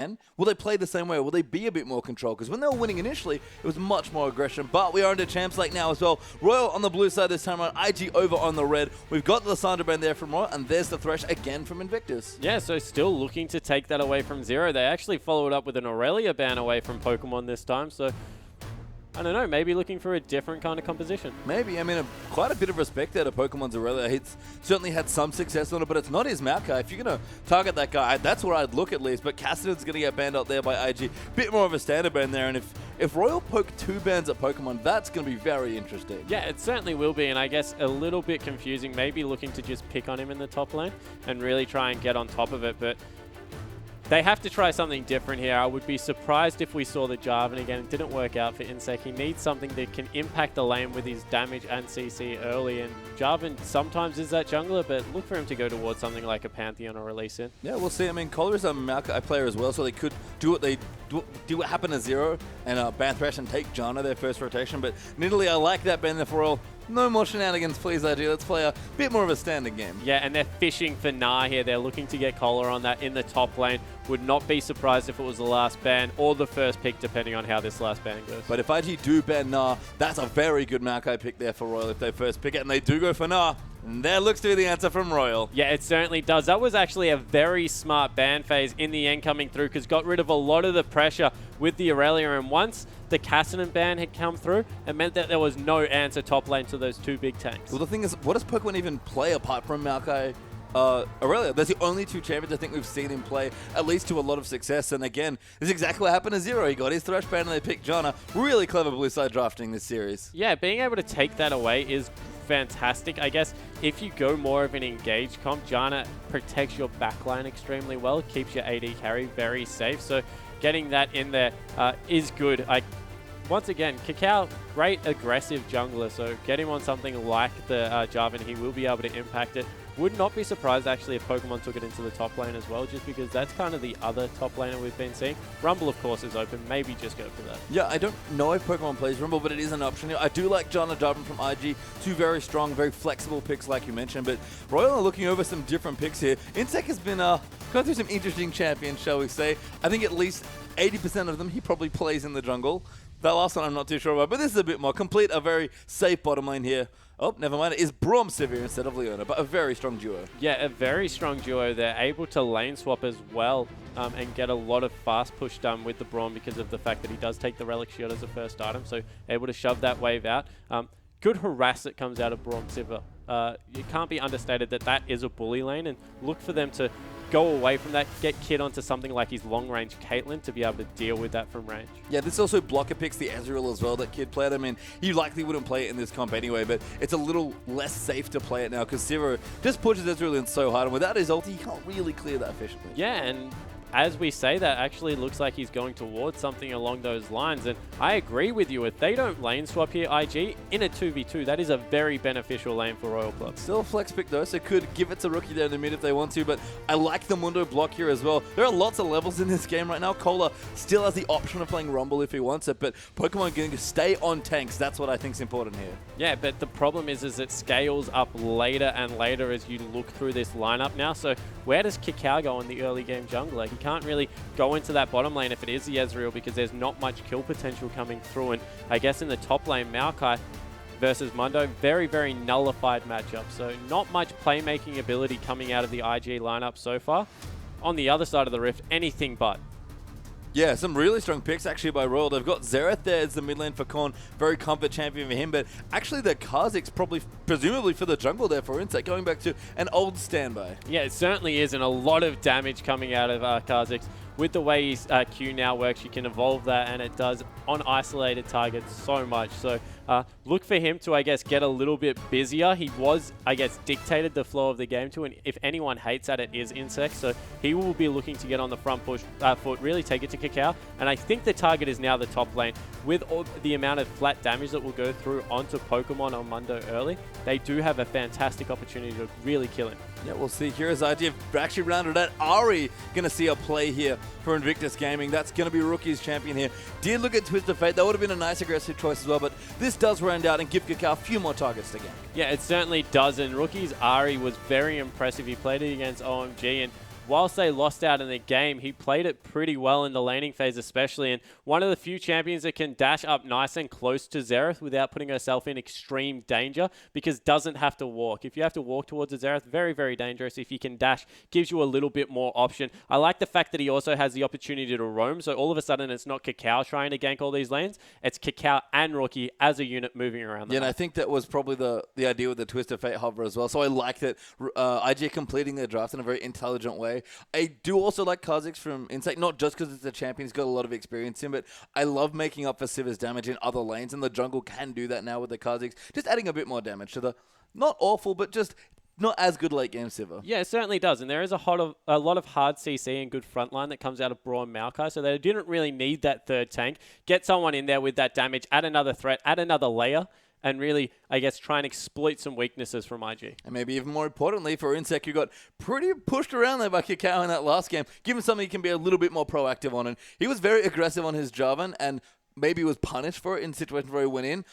And will they play the same way? Or will they be a bit more controlled? Because when they were winning initially, it was much more aggression. But we are into Champs League now as well. Royal on the blue side this time around. IG over on the red. We've got the Lissandra ban there from Royal. And there's the Thresh again from Invictus. Yeah, so still looking to take that away from Zero. They actually followed up with an Aurelia ban away from Pokemon this time. So I don't know, maybe looking for a different kind of composition. Maybe. I mean, quite a bit of respect there to Pokemon's Aurelia. He's certainly had some success on it, but it's not his Maokai. If you're going to target that guy, that's where I'd look at least. But Cassidon's going to get banned out there by IG. Bit more of a standard ban there. And if Royal poke 2 bans at Pokemon, that's going to be very interesting. Yeah, it certainly will be. And I guess a little bit confusing, maybe looking to just pick on him in the top lane and really try and get on top of it. But they have to try something different here. I would be surprised if we saw the Jarvan again. It didn't work out for Insect. He needs something that can impact the lane with his damage and CC early. And Jarvan sometimes is that jungler, but look for him to go towards something like a Pantheon or a Lee Sin. Yeah, we'll see. I mean, Kohler is a Maokai player as well, so they could do what happened to Zero and ban Thresh and take Janna their first rotation. But Nidalee, I like that ban there for Royal. No more shenanigans, please, IG. Let's play a bit more of a standing game. Yeah, and they're fishing for Gnar here. They're looking to get Kohler on that in the top lane. Would not be surprised if it was the last ban or the first pick, depending on how this last ban goes. But if IG do ban Gnar, that's a very good Maokai pick there for Royal if they first pick it, and they do go for Gnar. And there looks to be the answer from Royal. Yeah, it certainly does. That was actually a very smart ban phase in the end coming through, because got rid of a lot of the pressure with the Aurelia, and once the Cassidon ban had come through, it meant that there was no answer top lane to those 2 big tanks. Well, the thing is, what does Pokemon even play apart from Maokai Aurelia? That's the only 2 champions I think we've seen him play, at least to a lot of success. And again, this is exactly what happened to Zero. He got his Thresh ban and they picked Janna. Really clever blue side drafting this series. Yeah, being able to take that away is fantastic. I guess if you go more of an engaged comp, Janna protects your backline extremely well, keeps your AD carry very safe. So getting that in there is good. Once again, Kakao, great aggressive jungler, so get him on something like the Jarvan, he will be able to impact it. Would not be surprised actually if Pokemon took it into the top lane as well, just because that's kind of the other top laner we've been seeing. Rumble, of course, is open. Maybe just go for that. Yeah, I don't know if Pokemon plays Rumble, but it is an option. I do like Janna Jarvan from IG. 2 very strong, very flexible picks like you mentioned, but Royal are looking over some different picks here. Insect has been going through some interesting champions, shall we say. I think at least 80% of them he probably plays in the jungle. That last one I'm not too sure about, but this is a bit more complete, a very safe bottom lane here. Oh, never mind. It is Braum Sivir instead of Leona, but a very strong duo. Yeah, a very strong duo. They're able to lane swap as well and get a lot of fast push done with the Braum because of the fact that he does take the Relic Shield as a first item, so able to shove that wave out. Good harass that comes out of Braum Sivir. It can't be understated that that is a bully lane, and look for them to go away from that, get Kid onto something like his long-range Caitlyn to be able to deal with that from range. Yeah, this also blocker picks the Ezreal as well that Kid played. I mean, you likely wouldn't play it in this comp anyway, but it's a little less safe to play it now because Zero just pushes Ezreal in so hard, and without his ulti, he can't really clear that efficiently. Yeah, and as we say that, actually looks like he's going towards something along those lines. And I agree with you. If they don't lane swap here, IG, in a 2v2, that is a very beneficial lane for Royal Club. Still a flex pick though, so could give it to Rookie there in the mid if they want to, but I like the Mundo block here as well. There are lots of levels in this game right now. Kohler still has the option of playing Rumble if he wants it, but Pokemon going to stay on tanks. That's what I think is important here. Yeah, but the problem is it scales up later and later as you look through this lineup now. So where does Kakao go in the early game jungler? He can't really go into that bottom lane if it is the Ezreal because there's not much kill potential coming through. And I guess in the top lane, Maokai versus Mundo, very, very nullified matchup. So not much playmaking ability coming out of the IG lineup so far. On the other side of the rift, anything but. Yeah, some really strong picks actually by Royal. They've got Xerath there as the mid lane for Korn. Very comfort champion for him, but actually the Kha'Zix probably, presumably for the jungle there for Insect, going back to an old standby. Yeah, it certainly is, and a lot of damage coming out of Kha'Zix. With the way his Q now works, you can evolve that, and it does on isolated targets so much. So look for him to, I guess, get a little bit busier. He was, I guess, dictated the flow of the game to, and if anyone hates at it is Insect. So he will be looking to get on the front foot, really take it to Kakao. And I think the target is now the top lane. With all the amount of flat damage that will go through onto Pokemon on Mundo early, they do have a fantastic opportunity to really kill him. Yeah, we'll see. Here's idea actually rounded out. Ari going to see a play here for Invictus Gaming. That's going to be Rookie's champion here. Did look at Twisted Fate. That would have been a nice aggressive choice as well, but this does round out and give Kakao a few more targets to gank. Yeah, it certainly does, and Rookie's Ari was very impressive. He played it against OMG, and whilst they lost out in the game, he played it pretty well in the laning phase especially, and one of the few champions that can dash up nice and close to Xerath without putting herself in extreme danger, because doesn't have to walk. If you have to walk towards a Xerath, very, very dangerous. If you can dash, gives you a little bit more option. I like the fact that he also has the opportunity to roam, so all of a sudden it's not Kakao trying to gank all these lanes, it's Kakao and Rookie as a unit moving around the Yeah, and map. I think that was probably the idea with the Twist of Fate hover as well. So I like that IG completing their draft in a very intelligent way. I do also like Kha'Zix from Insect, not just because it's a champion he's got a lot of experience in, but I love making up for Siva's damage in other lanes, and the jungle can do that now with the Kha'Zix, just adding a bit more damage to the, not awful, but just not as good late game Siva. Yeah, it certainly does. And there is a lot of hard CC and good frontline that comes out of Braun Maokai, so they didn't really need that third tank. Get someone in there with that damage, add another threat, add another layer, and really, I guess, try and exploit some weaknesses from IG. And maybe even more importantly for Insect, who got pretty pushed around there by Kakao in that last game, give him something he can be a little bit more proactive on. And he was very aggressive on his Jarvan, and maybe was punished for it in situations where he went in.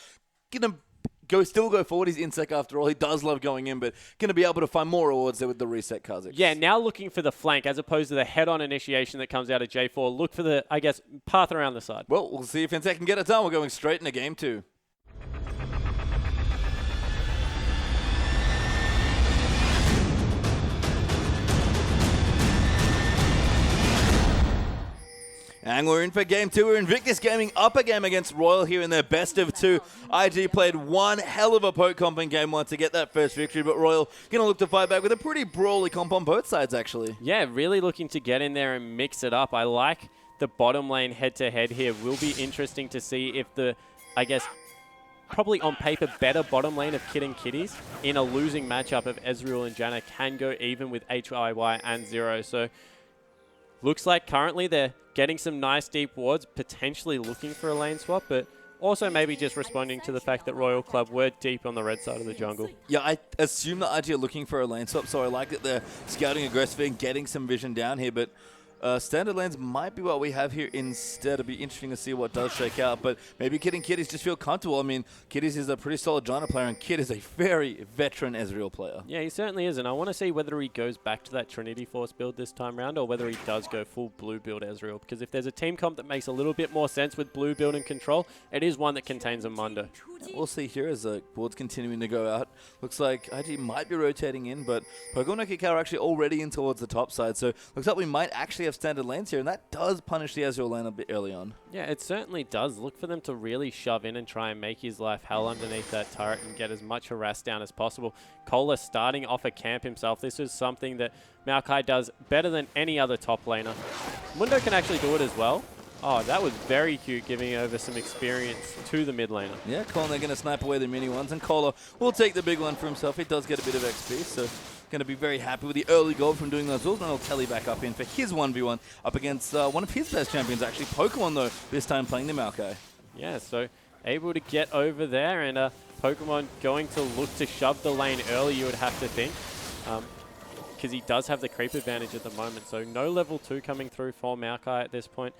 Still go forward. He's Insect after all. He does love going in, but going to be able to find more rewards there with the reset Kha'Zix. Yeah, now looking for the flank as opposed to the head-on initiation that comes out of J4. Look for the, I guess, path around the side. Well, we'll see if Insect can get it done. We're going straight into game 2. And we're in for game 2. We're Invictus Gaming up a game against Royal here in their best of 2. IG played one hell of a poke comp in game 1 to get that first victory, but Royal going to look to fight back with a pretty brawly comp on both sides, actually. Yeah, really looking to get in there and mix it up. I like the bottom lane head-to-head here. Will be interesting to see if the, I guess, probably on paper better bottom lane of Kid and Kitties in a losing matchup of Ezreal and Janna can go even with HIY and Zero. So looks like currently they're getting some nice deep wards, potentially looking for a lane swap, but also maybe just responding to the fact that Royal Club were deep on the red side of the jungle. Yeah, I assume that IG are looking for a lane swap, so I like that they're scouting aggressively and getting some vision down here, but standard lanes might be what we have here instead. It'll be interesting to see what does shake out, but maybe Kid and Kitties just feel comfortable. I mean, Kitties is a pretty solid Janna player, and Kid is a very veteran Ezreal player. Yeah, he certainly is, and I want to see whether he goes back to that Trinity Force build this time around, or whether he does go full blue build Ezreal, because if there's a team comp that makes a little bit more sense with blue build and control, it is one that contains a Mundo. We'll see here as the board's continuing to go out. Looks like IG might be rotating in, but Pogon and Kakao are actually already in towards the top side, so looks like we might actually have standard lanes here, and that does punish the Ezreal lane a bit early on. Yeah, it certainly does. Look for them to really shove in and try and make his life hell underneath that turret and get as much harass down as possible. Cola starting off a camp himself. This is something that Maokai does better than any other top laner. Mundo can actually do it as well. Oh, that was very cute, giving over some experience to the mid laner. Yeah, Colin, they're going to snipe away the mini ones, and Cola will take the big one for himself. He does get a bit of XP, so going to be very happy with the early goal from doing those rules. And he'll Kelly back up in for his 1v1 up against one of his best champions, actually, Pokemon, though, this time playing the Maokai. Yeah, so able to get over there, and Pokemon going to look to shove the lane early, you would have to think. Because he does have the creep advantage at the moment. So no level 2 coming through for Maokai at this point.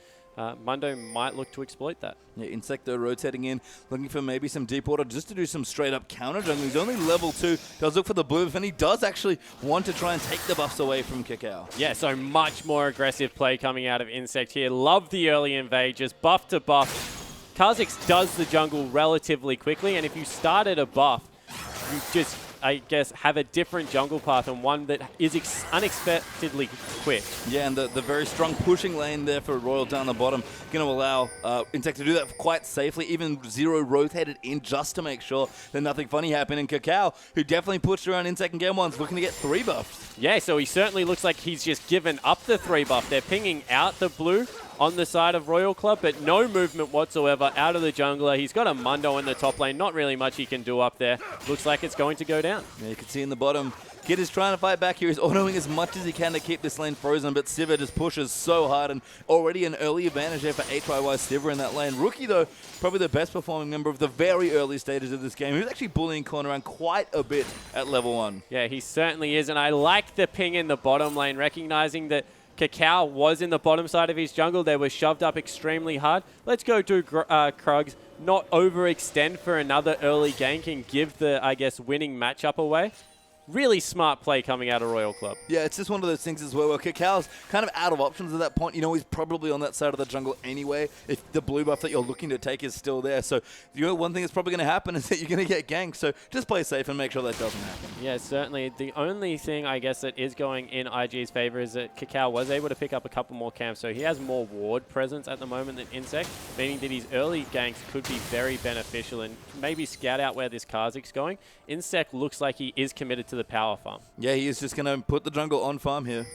Mundo might look to exploit that. Yeah, Insect though rotating in, looking for maybe some deep water just to do some straight up counter jungling. He's only level 2, does look for the blue buff, and he does actually want to try and take the buffs away from Kakao. Yeah, so much more aggressive play coming out of Insect here. Love the early invade, just buff to buff. Kha'Zix does the jungle relatively quickly, and if you start at a buff, you just, I guess, have a different jungle path and one that is unexpectedly quick. Yeah, and the very strong pushing lane there for Royal down the bottom going to allow Insect to do that quite safely. Even Zero rotated in just to make sure that nothing funny happened. And Kakao, who definitely pushed around Insect in game 1, is looking to get 3 buffs. Yeah, so he certainly looks like he's just given up the 3 buff. They're pinging out the blue on the side of Royal Club, but no movement whatsoever out of the jungler. He's got a Mundo in the top lane. Not really much he can do up there. Looks like it's going to go down. Yeah, you can see in the bottom, Kid is trying to fight back here. He's autoing as much as he can to keep this lane frozen, but Siva just pushes so hard, and already an early advantage there for HYY Siva in that lane. Rookie, though, probably the best performing member of the very early stages of this game. He was actually bullying Corner around quite a bit at level 1. Yeah, he certainly is, and I like the ping in the bottom lane, recognizing that Kakao was in the bottom side of his jungle. They were shoved up extremely hard. Let's go do Krugs, not overextend for another early gank and give the, I guess, winning matchup away. really smart play coming out of Royal Club. Yeah, it's just one of those things as well where Cacal's kind of out of options at that point. You know, he's probably on that side of the jungle anyway if the blue buff that you're looking to take is still there. So one thing that's probably going to happen is that you're going to get ganked. So just play safe and make sure that doesn't happen. Yeah, certainly. The only thing, I guess, that is going in IG's favor is that Cacao was able to pick up a couple more camps. So he has more ward presence at the moment than Insect, meaning that his early ganks could be very beneficial and maybe scout out where this Kha'Zix's going. Insect looks like he is committed to the power farm. Yeah, he is just going to put the jungle on farm here.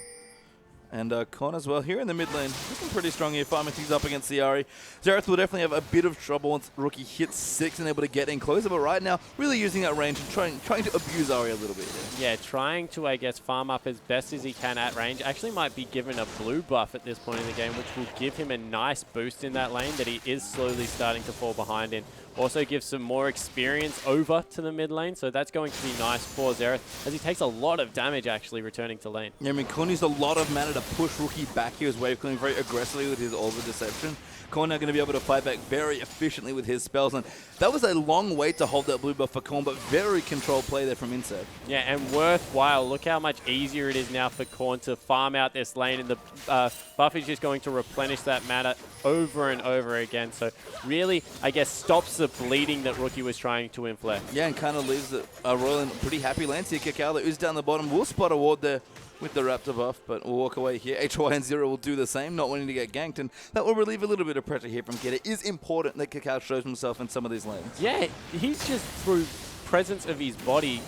And Con as well here in the mid lane. Looking pretty strong here, farming things up against Ciari. Xerath will definitely have a bit of trouble once Rookie hits 6 and able to get in closer, but right now, really using that range and trying to abuse Ari a little bit here. Yeah, trying to, I guess, farm up as best as he can at range. Actually might be given a blue buff at this point in the game, which will give him a nice boost in that lane that he is slowly starting to fall behind in. Also gives some more experience over to the mid lane, so that's going to be nice for Xerath, as he takes a lot of damage actually returning to lane. Yeah, I mean, Con used a lot of mana to push Rookie back here as wave cleaning very aggressively with his Orb of Deception. Korn now going to be able to fight back very efficiently with his spells, and that was a long wait to hold that blue buff for Korn, but very controlled play there from Insect. Yeah, and worthwhile. Look how much easier it is now for Korn to farm out this lane, and the buff is just going to replenish that mana over and over again. So really, I guess, stops the bleeding that Rookie was trying to inflict. Yeah, and kind of leaves the Royal in pretty happy lanes here. Cacao that is down the bottom will spot a ward there with the Raptor buff, but we'll walk away here. HY and Zero will do the same, not wanting to get ganked, and that will relieve a little bit of pressure here from Kid. It is important that Cacao shows himself in some of these lanes. Yeah, he's just, through presence of his body,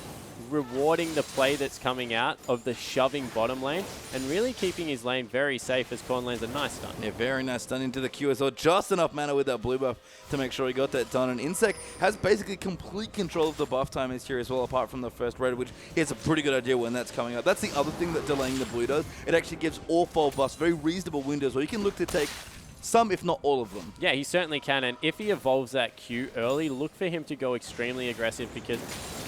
rewarding the play that's coming out of the shoving bottom lane and really keeping his lane very safe as Korn lands a nice stun. Yeah, very nice stun into the Q as well. Just enough mana with that blue buff to make sure he got that done. And Insect has basically complete control of the buff timings here as well, apart from the first raid, which he has a pretty good idea when that's coming up. That's the other thing that delaying the blue does. It actually gives all 4 buffs very reasonable windows where you can look to take some, if not all of them. Yeah, he certainly can, and if he evolves that Q early, look for him to go extremely aggressive, because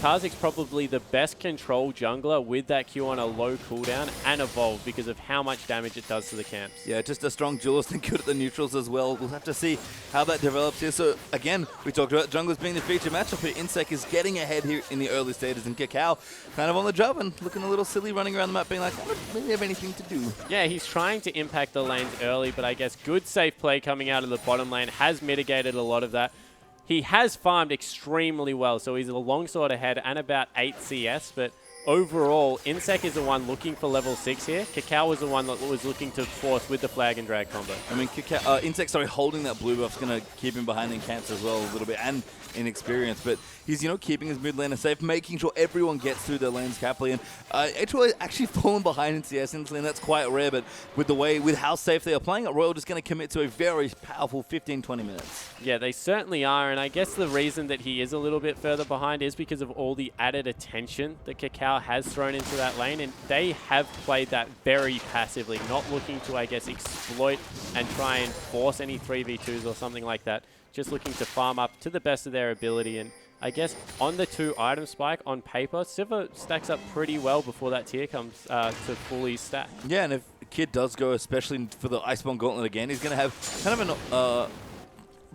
Kha'Zix's probably the best control jungler with that Q on a low cooldown and evolve because of how much damage it does to the camps. Yeah, just a strong duelist and good at the neutrals as well. We'll have to see how that develops here. So again, we talked about junglers being the feature matchup here. Insect is getting ahead here in the early stages, and Cacao kind of on the job and looking a little silly, running around the map being like, I don't really have anything to do. Yeah, he's trying to impact the lanes early, but I guess good safe play coming out of the bottom lane has mitigated a lot of that. He has farmed extremely well, so he's a longsword ahead and about 8 CS, but overall, Insect is the one looking for level 6 here. Cacao was the one that was looking to force with the flag and drag combo. I mean, Insect, holding that blue buff is going to keep him behind in camps as well a little bit, and in experience, but he's, keeping his mid laner safe, making sure everyone gets through their lanes happily, and HY actually fallen behind in CS instantly, and that's quite rare, but with how safe they are playing, Royal just going to commit to a very powerful 15-20 minutes. Yeah, they certainly are, and I guess the reason that he is a little bit further behind is because of all the added attention that Cacao has thrown into that lane, and they have played that very passively, not looking to, I guess, exploit and try and force any 3v2s or something like that, just looking to farm up to the best of their ability. And I guess on the 2 item spike on paper, Sivir stacks up pretty well before that tier comes to fully stack. Yeah, and if Kid does go, especially for the Iceborne Gauntlet again, he's going to have kind of an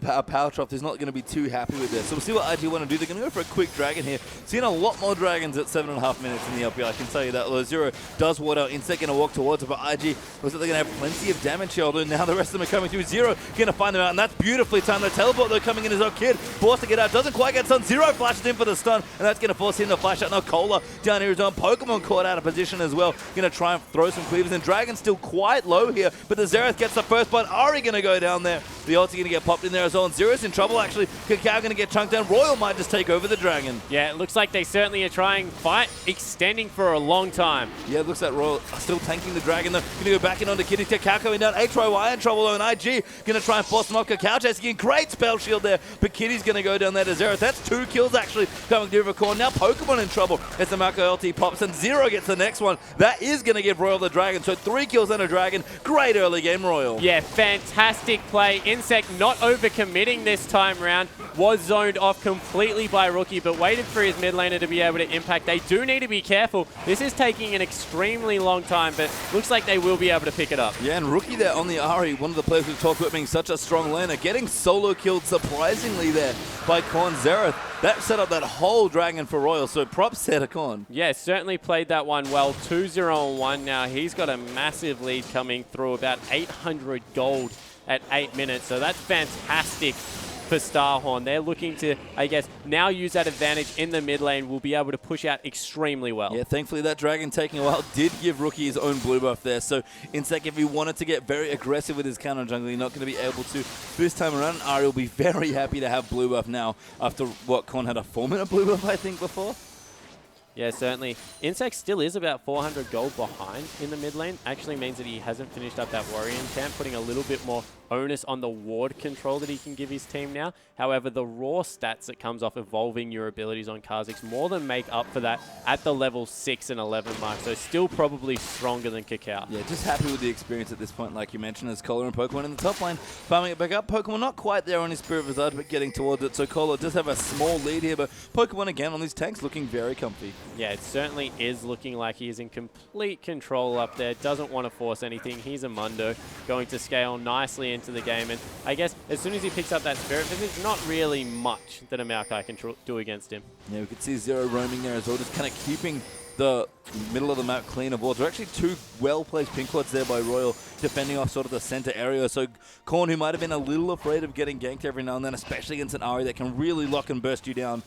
power trough. He's not going to be too happy with this. So we'll see what IG want to do. They're going to go for a quick dragon here. Seeing a lot more dragons at 7.5 minutes in the LPL, I can tell you that. Although Zero does ward out. Insect going to walk towards it, but IG looks like they're going to have plenty of damage here. Although now the rest of them are coming through. Zero going to find them out, and that's beautifully timed. The teleport, though, coming in as well. Kid forced to get out. Doesn't quite get stunned. Zero flashes in for the stun, and that's going to force him to flash out. Now Cola down here is on. Pokemon caught out of position as well. Going to try and throw some cleavers, and Dragon's still quite low here, but the Xerath gets the first blood. Ari going to go down there. The ult's going to get popped in there as well, and Zero's in trouble. Actually, Cacao going to get chunked down. Royal might just take over the dragon. Yeah, it looks like they certainly are trying fight, extending for a long time. Yeah, it looks like Royal are still tanking the dragon though. Going to go back in onto Kitty. Cacao coming down. HYY in trouble though, and IG going to try and force them off. Cacao chasing in. Great spell shield there, but Kitty's going to go down there to Xerath. That's 2 kills actually coming through for Korn. Now Pokemon in trouble as the Mako LT pops, and Zero gets the next one. That is going to give Royal the dragon. So 3 kills and a dragon. Great early game, Royal. Yeah, fantastic play. Insect not overcommitting this time around. Was zoned off completely by Rookie, but waited for his mid laner to be able to impact. They do need to be careful. This is taking an extremely long time, but looks like they will be able to pick it up. Yeah, and Rookie there on the Ahri, one of the players we've talked about being such a strong laner, getting solo killed surprisingly there by Korn Xerath. That set up that whole dragon for Royal, so props there to Korn. Yeah, certainly played that one well. 2-0 on 1 now. He's got a massive lead coming through, about 800 gold at 8 minutes, so that's fantastic for Starhorn. They're looking to, I guess, now use that advantage in the mid lane. Will be able to push out extremely well. Yeah, thankfully that dragon taking a while did give Rookie his own blue buff there. So Insect, if he wanted to get very aggressive with his counter jungle, he's not going to be able to this time around. Ari will be very happy to have blue buff now after what Korn had a 4-minute blue buff, I think, before. Yeah, certainly. Insect still is about 400 gold behind in the mid lane. Actually means that he hasn't finished up that warrior camp, putting a little bit more onus on the ward control that he can give his team now. However, the raw stats that comes off evolving your abilities on Kha'Zix more than make up for that at the level 6 and 11 mark. So still probably stronger than Cacao. Yeah, just happy with the experience at this point, like you mentioned, as Kohler and Pokemon in the top lane, farming it back up. Pokemon not quite there on his Spirit Visage, but getting towards it. So Kohler does have a small lead here, but Pokemon again on these tanks looking very comfy. Yeah, it certainly is looking like he is in complete control up there. Doesn't want to force anything. He's a Mundo, going to scale nicely into the game. And I guess as soon as he picks up that Spirit Visage, not really much that a Maokai can do against him. Yeah, we could see Zero roaming there as well, just kind of keeping the middle of the map clean of wards. There are actually 2 well-placed pink wards there by Royal, defending off sort of the center area. So Korn, who might have been a little afraid of getting ganked every now and then, especially against an Ahri that can really lock and burst you down,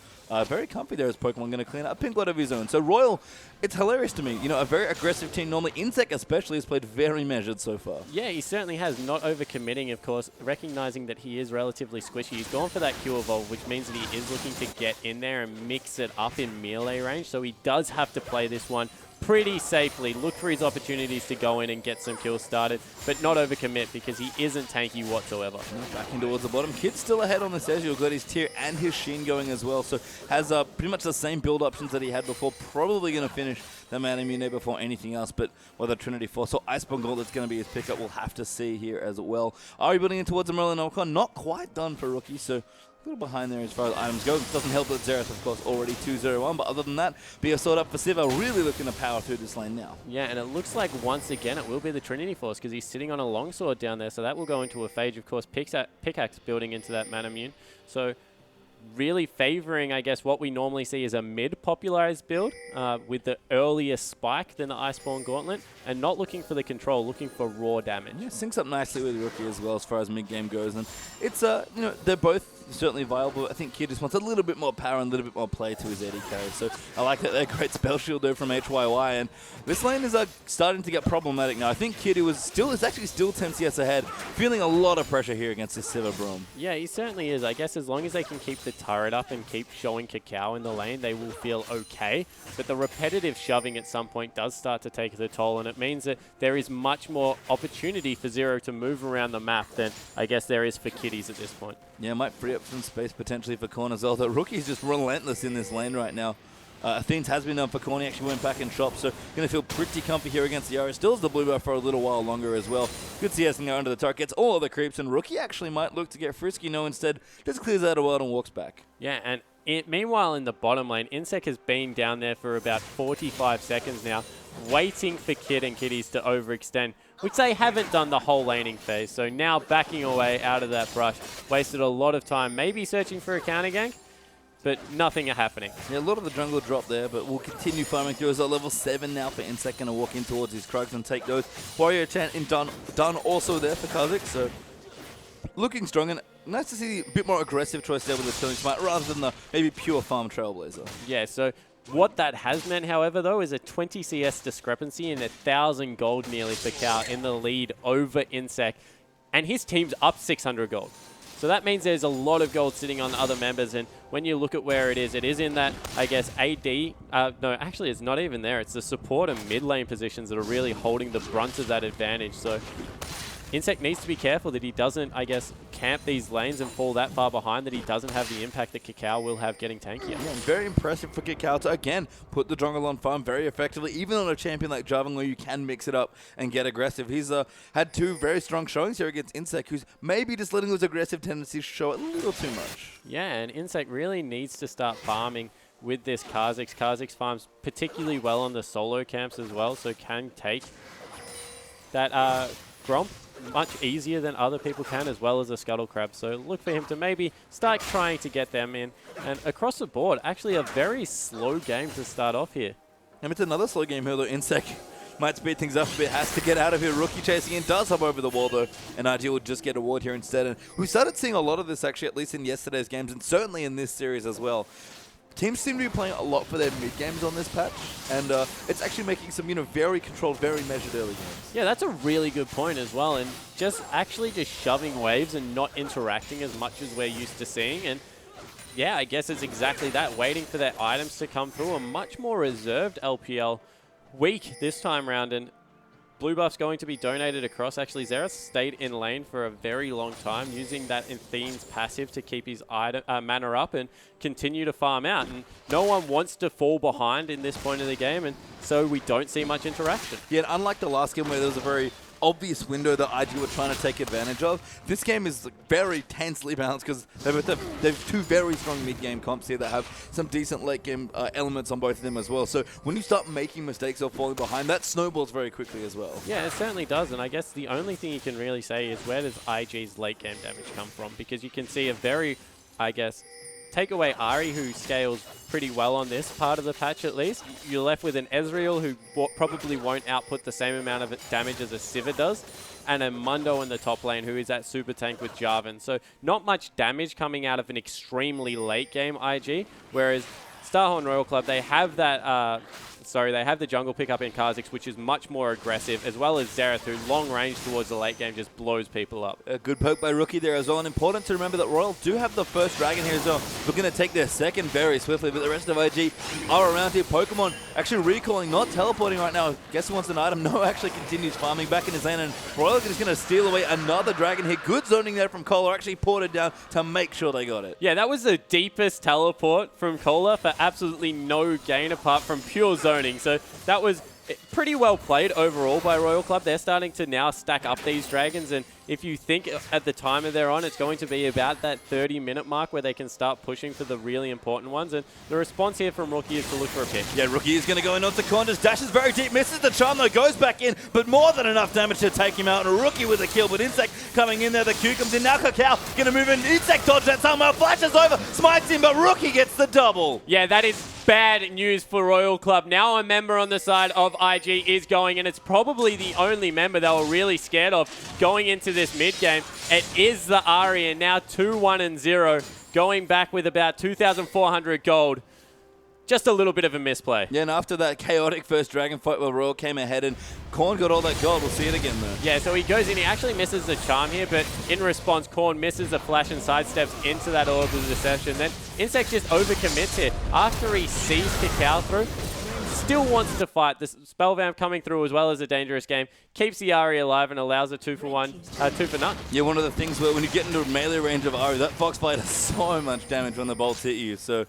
very comfy there as Pokemon going to clean up a pink ward of his own. So Royal, it's hilarious to me. You know, a very aggressive team. Normally, Insect especially has played very measured so far. Yeah, he certainly has. Not overcommitting, of course, recognizing that he is relatively squishy. He's gone for that Q Evolve, which means that he is looking to get in there and mix it up in melee range. So he does have to play this one pretty safely, look for his opportunities to go in and get some kills started, but not overcommit because he isn't tanky whatsoever. Back in towards the bottom. Kid's still ahead on the Ezreal, got his tier and his Sheen going as well, so has pretty much the same build options that he had before. Probably going to finish the Man Immune before anything else, but whether Trinity Force or Iceborne Gold that's going to be his pickup, we'll have to see here as well. Are we building in towards the Merlin Alcon? Not quite done for Rookie, so a little behind there as far as items go. Doesn't help that Xerath, of course, already 2-0-1, but other than that, be a sword up for Siva, really looking to power through this lane now. Yeah, and it looks like once again it will be the Trinity Force because he's sitting on a longsword down there, so that will go into a phage. Of course, Pickaxe building into that Man Immune. So really favoring, I guess, what we normally see as a mid-popularized build with the earlier spike than the Iceborne Gauntlet, and not looking for the control, looking for raw damage. Yeah, syncs up nicely with Rookie as well as far as mid-game goes, and it's, you know, they're both certainly viable. I think Kid just wants a little bit more power and a little bit more play to his AD carry, so I like that they're great spell shield though from HYY, and this lane is starting to get problematic now. I think Kid, who is actually still 10 CS ahead, feeling a lot of pressure here against this Siva Braum. Yeah, he certainly is. I guess as long as they can keep the turret up and keep showing Cacao in the lane, they will feel okay. But the repetitive shoving at some point does start to take the toll, and it means that there is much more opportunity for Zero to move around the map than I guess there is for Kiddies at this point. Yeah, might free up some space potentially for Korn as well. The Rookie's just relentless in this lane right now. Athene's has been done for Korn. He actually went back and shopped, so going to feel pretty comfy here against the Yara. Still has the blue buff for a little while longer as well. Good CS and go under the turret. Gets all of the creeps, and Rookie actually might look to get frisky. No, instead just clears out a world and walks back. Yeah, and meanwhile in the bottom lane, Insect has been down there for about 45 seconds now, waiting for Kid and Kiddies to overextend, which they haven't done the whole laning phase. So now backing away out of that brush, wasted a lot of time, maybe searching for a counter gank, but nothing happening. Yeah, a lot of the jungle drop there, but we'll continue farming through as a level 7 now for Insect, going to walk in towards his Krugs and take those. Warrior chant in done also there for Kha'Zix, so looking strong, and nice to see a bit more aggressive choice there with the Killing Smite rather than the maybe pure farm Trailblazer. Yeah, so what that has meant, however, though, is a 20 CS discrepancy and 1,000 gold nearly for Cow in the lead over Insect, and his team's up 600 gold. So that means there's a lot of gold sitting on the other members, and when you look at where it is in that, I guess, AD, no, actually it's not even there. It's the support and mid lane positions that are really holding the brunt of that advantage. So Insect needs to be careful that he doesn't, I guess, camp these lanes and fall that far behind, that he doesn't have the impact that Kakao will have getting tankier. Yeah, and very impressive for Kakao to, again, put the jungle on farm very effectively, even on a champion like Jarvan where you can mix it up and get aggressive. He's had 2 very strong showings here against Insect, who's maybe just letting those aggressive tendencies show a little too much. Yeah, and Insect really needs to start farming with this Kha'Zix. Kha'Zix farms particularly well on the solo camps as well, so can take that Gromp much easier than other people can, as well as a Scuttle Crab. So look for him to maybe start trying to get them in. And across the board, actually a very slow game to start off here. And it's another slow game here, though. Insect might speed things up a bit, has to get out of here. Rookie chasing in, does hop over the wall, though, and IG will just get a ward here instead. And we started seeing a lot of this, actually, at least in yesterday's games, and certainly in this series as well. Teams seem to be playing a lot for their mid games on this patch, and it's actually making some, very controlled, very measured early games. Yeah, that's a really good point as well, and just shoving waves and not interacting as much as we're used to seeing. And yeah, I guess it's exactly that, waiting for their items to come through. A much more reserved LPL week this time round, and blue buff's going to be donated across. Actually, Xerath stayed in lane for a very long time, using that Athene's passive to keep his mana up and continue to farm out. And no one wants to fall behind in this point of the game, and so we don't see much interaction. Yeah, and unlike the last game where there was a very obvious window that IG were trying to take advantage of, this game is very tensely balanced because they've 2 very strong mid-game comps here that have some decent late-game elements on both of them as well. So when you start making mistakes or falling behind, that snowballs very quickly as well. Yeah, it certainly does, and I guess the only thing you can really say is, where does IG's late-game damage come from? Because you can see a very, I guess, take away Ari, who scales pretty well on this part of the patch at least. You're left with an Ezreal who probably won't output the same amount of damage as a Sivir does, and a Mundo in the top lane who is that super tank with Jarvan. So not much damage coming out of an extremely late game IG, whereas Starhorn Royal Club, they have that they have the jungle pickup in Kha'Zix, which is much more aggressive, as well as Xerath, who long range towards the late game just blows people up. A good poke by Rookie there as well, and important to remember that Royal do have the first dragon here as well. We're going to take their second very swiftly, but the rest of IG are around here. Pokemon actually recalling, not teleporting right now. Guess who wants an item? No, actually continues farming back in his lane, and Royal is going to steal away another dragon here. Good zoning there from Kohler, actually ported down to make sure they got it. Yeah, that was the deepest teleport from Kohler for absolutely no gain apart from pure zoning. So that was pretty well played overall by Royal Club. They're starting to now stack up these dragons, and if you think at the timer they're on, it's going to be about that 30-minute mark where they can start pushing for the really important ones. And the response here from Rookie is to look for a pick. Yeah, Rookie is going to go in onto Conjures, dashes very deep, misses the charm though, goes back in, but more than enough damage to take him out. And Rookie with a kill, but Insect coming in there, the Q comes in, now Kakao going to move in, Insect dodges that somehow, flashes over, smites him, but Rookie gets the double. Yeah, that is bad news for Royal Club. Now a member on the side of IG is going, and it's probably the only member they were really scared of going into this mid game. It is the Ari, and now 2-1-0, going back with about 2,400 gold. Just a little bit of a misplay. Yeah, and after that chaotic first dragon fight where Royal came ahead and Korn got all that gold, we'll see it again though. Yeah, so he goes in, he actually misses the charm here, but in response, Korn misses a flash and sidesteps into that Orb of Deception. Then Insect just overcommits here. After he sees Kakao through, still wants to fight. This spell vamp coming through as well as a dangerous game. Keeps the Ari alive and allows a 2 for none. Yeah, one of the things where when you get into melee range of Ari, that Foxblade does so much damage when the bolts hit you. So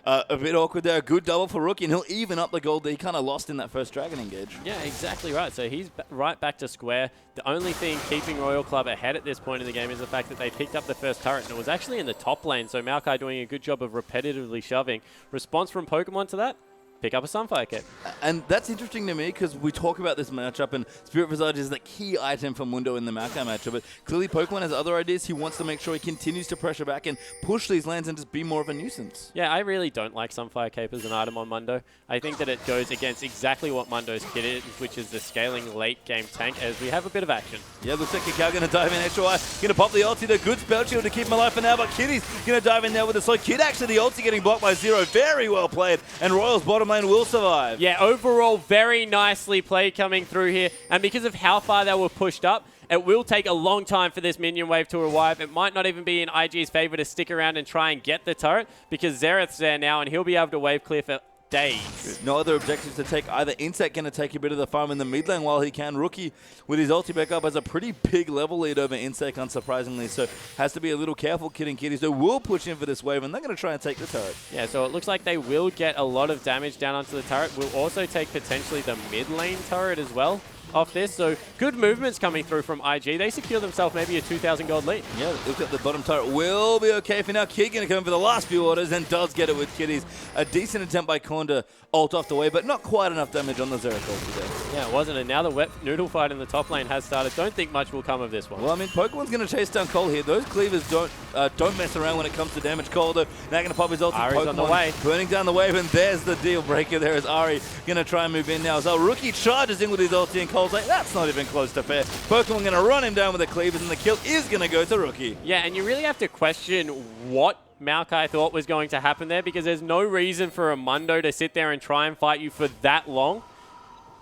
a bit awkward there. A good double for Rookie, and he'll even up the gold that he kind of lost in that first dragon engage. Yeah, exactly right. So he's right back to square. The only thing keeping Royal Club ahead at this point in the game is the fact that they picked up the first turret, and it was actually in the top lane. So Maokai doing a good job of repetitively shoving. Response from Pokemon to that? Pick up a Sunfire Cape. And that's interesting to me because we talk about this matchup, and Spirit Visage is the key item for Mundo in the Maokai matchup, but clearly Pokemon has other ideas. He wants to make sure he continues to pressure back and push these lanes and just be more of a nuisance. Yeah, I really don't like Sunfire Cape as an item on Mundo. I think that it goes against exactly what Mundo's kit is, which is the scaling late game tank, as we have a bit of action. Yeah, looks like Kakao going to dive in SHR, going to pop the ulti, the good spell shield to keep him alive for now, but Kitty's going to dive in there with a slow. Kid actually the ulti getting blocked by Zero. Very well played, and Royal's bottom lane will survive. Yeah, overall, very nicely played coming through here. And because of how far they were pushed up, it will take a long time for this minion wave to arrive. It might not even be in IG's favor to stick around and try and get the turret, because Xerath's there now, and he'll be able to wave clear for days. No other objectives to take either. Insect going to take a bit of the farm in the mid lane while he can. Rookie with his ulti back up has a pretty big level lead over Insect, unsurprisingly, so has to be a little careful kidding kitties. They will push in for this wave and they're going to try and take the turret. Yeah, so it looks like they will get a lot of damage down onto the turret. Will also take potentially the mid lane turret as well off this. So good movements coming through from IG. They secure themselves maybe a 2,000 gold lead. Yeah, look at the bottom turret. Will be okay for now. Kid going to come in for the last few orders and does get it with kitties. A decent attempt by Korn to ult off the way, but not quite enough damage on the Xerath ulti there. Yeah, it wasn't. And now the wet noodle fight in the top lane has started. Don't think much will come of this one. Well, I mean, Pokemon's going to chase down Cole here. Those cleavers don't mess around when it comes to damage. Cole, though, now going to pop his ulti. Ari's on the way. Burning down the wave, and there's the deal breaker there as Ari going to try and move in now. So Rookie charges in with his ulti, and Cole's like, that's not even close to fair. Pokemon going to run him down with the cleavers, and the kill is going to go to Rookie. Yeah, and you really have to question what Maokai thought was going to happen there, because there's no reason for a Mundo to sit there and try and fight you for that long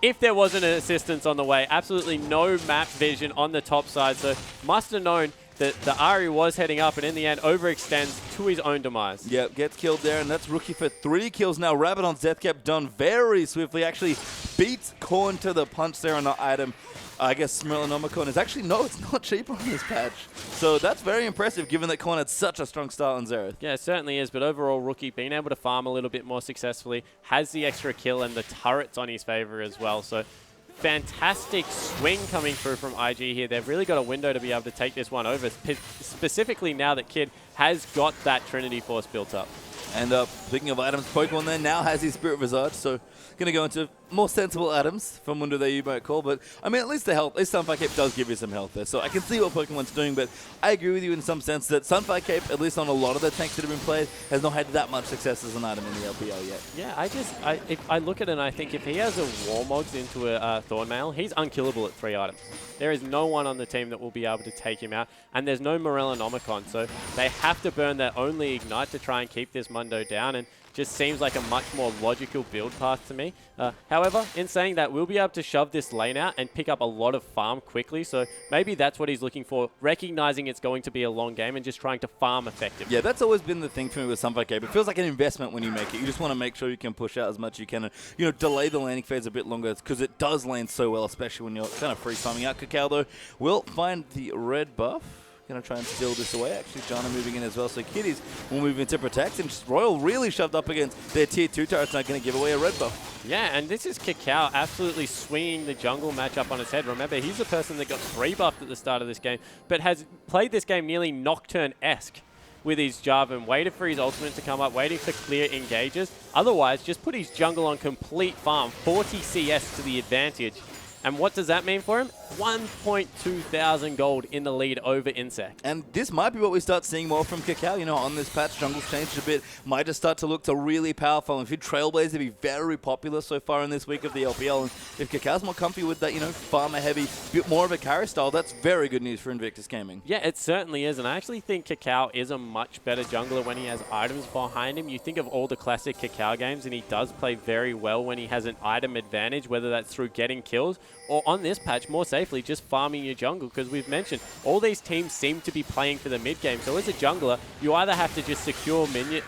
if there wasn't an assistance on the way. Absolutely no map vision on the top side, so must have known that the Ari was heading up and in the end overextends to his own demise. Yep, gets killed there, and that's Rookie for 3 kills now. Rabbit on Zethcap done very swiftly. Actually beats Korn to the punch there on the item. I guess Smirlanomicon is actually, no, it's not cheaper on this patch. So that's very impressive given that Korn had such a strong start on Xerath. Yeah, it certainly is, but overall Rookie being able to farm a little bit more successfully, has the extra kill and the turrets on his favor as well. So fantastic swing coming through from IG here. They've really got a window to be able to take this one over, specifically now that Kid has got that Trinity Force built up. And speaking of items, Pokemon then now has his Spirit Visage, so going to go into more sensible items from Mundo that you might call. But, I mean, at least the health, at least Sunfire Cape does give you some health there. So I can see what Pokemon's doing, but I agree with you in some sense that Sunfire Cape, at least on a lot of the tanks that have been played, has not had that much success as an item in the LPL yet. Yeah, if I look at it and I think if he has a Warmogs into a Thornmail, he's unkillable at 3 items. There is no one on the team that will be able to take him out, and there's no Morellonomicon, so they have to burn their only Ignite to try and keep this Mundo down, and just seems like a much more logical build path to me. However, in saying that, we'll be able to shove this lane out and pick up a lot of farm quickly, so maybe that's what he's looking for, recognizing it's going to be a long game and just trying to farm effectively. Yeah, that's always been the thing for me with Sunfire Cape. It feels like an investment when you make it. You just want to make sure you can push out as much as you can and, you know, delay the landing phase a bit longer because it does land so well, especially when you're kind of free farming out. Cacao, though, will find the red buff. Going to try and steal this away. Actually, Jana moving in as well. So Kitties will move into protect. And Royal really shoved up against their tier 2 turrets. Not going to give away a red buff. Yeah, and this is Cacao absolutely swinging the jungle matchup on its head. Remember, he's the person that got 3 buffed at the start of this game, but has played this game nearly Nocturne-esque with his Jarvan, waited for his ultimate to come up, waiting for clear engages. Otherwise, just put his jungle on complete farm, 40 CS to the advantage. And what does that mean for him? 1.2 thousand gold in the lead over Insect. And this might be what we start seeing more from Cacao. You know, on this patch, jungle's changed a bit. Might just start to look to really powerful. And if you Trailblazer be very popular so far in this week of the LPL. And if Cacao's more comfy with that, you know, farmer-heavy, bit more of a carry style, that's very good news for Invictus Gaming. Yeah, it certainly is. And I actually think Cacao is a much better jungler when he has items behind him. You think of all the classic Cacao games, and he does play very well when he has an item advantage, whether that's through getting kills or on this patch, more safely, just farming your jungle, because we've mentioned all these teams seem to be playing for the mid game. So as a jungler, you either have to just secure minion,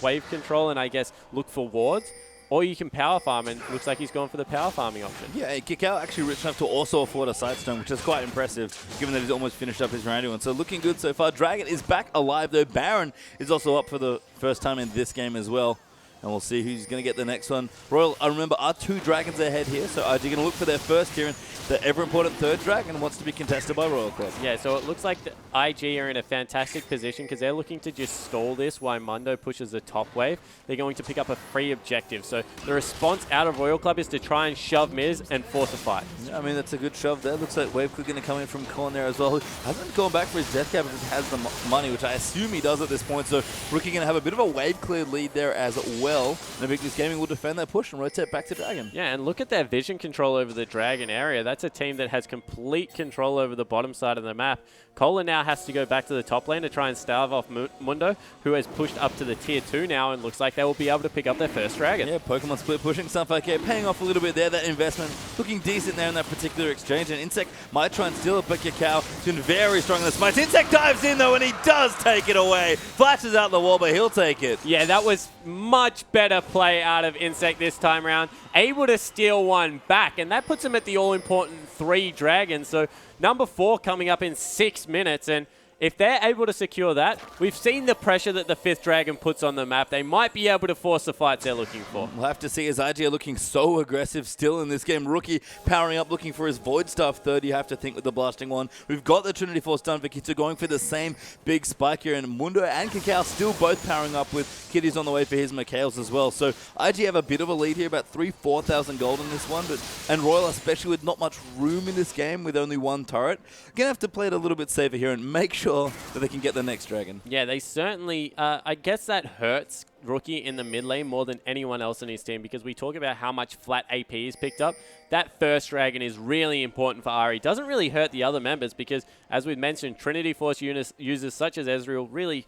wave control and I guess look for wards, or you can power farm, and looks like he's gone for the power farming option. Yeah, Cacao actually rich enough to also afford a sidestone, which is quite impressive, given that he's almost finished up his round 1. So looking good so far. Dragon is back alive, though. Baron is also up for the first time in this game as well. And we'll see who's going to get the next one. Royal, I remember, are 2 dragons ahead here, so are they going to look for their first here? And the ever-important 3rd dragon wants to be contested by Royal Club. Yeah, so it looks like the IG are in a fantastic position because they're looking to just stall this while Mundo pushes the top wave. They're going to pick up a free objective. So the response out of Royal Club is to try and shove Miz and force a fight. Yeah, I mean, that's a good shove there. Looks like Wave Cook going to come in from Korn there as well. Who hasn't gone back for his death cap, but just has the money, which I assume he does at this point. So Rookie going to have a bit of a wave clear lead there as well. And Invictus Gaming will defend that push and rotate back to Dragon. Yeah, and look at their vision control over the Dragon area. That's a team that has complete control over the bottom side of the map. Cola now has to go back to the top lane to try and starve off Mundo, who has pushed up to the tier 2 now, and looks like they will be able to pick up their first dragon. Yeah, Pokemon split pushing Sunfire paying off a little bit there. That investment looking decent there in that particular exchange. And Insect might try and steal it, but Kakao doing very strong in the smites. Insect dives in though, and he does take it away. Flashes out the wall, but he'll take it. Yeah, that was much better play out of Insect this time around. Able to steal one back, and that puts him at the all-important 3 dragons. So number 4 coming up in 6 minutes, and if they're able to secure that, we've seen the pressure that the 5th dragon puts on the map. They might be able to force the fights they're looking for. We'll have to see, as IG are looking so aggressive still in this game. Rookie powering up, looking for his Void Staff third, you have to think, with the blasting one. We've got the Trinity Force done for Kitsu, going for the same big spike here, and Mundo and Kakao still both powering up, with Kitty's on the way for his Mikhails as well. So IG have a bit of a lead here, about 3,000-4,000 gold in this one, and Royal, especially with not much room in this game with only one turret, gonna have to play it a little bit safer here and make sure that they can get the next dragon. Yeah, they certainly, I guess that hurts Rookie in the mid lane more than anyone else in his team, because we talk about how much flat AP is picked up. That first dragon is really important for Ari. Doesn't really hurt the other members because, as we've mentioned, Trinity Force users such as Ezreal really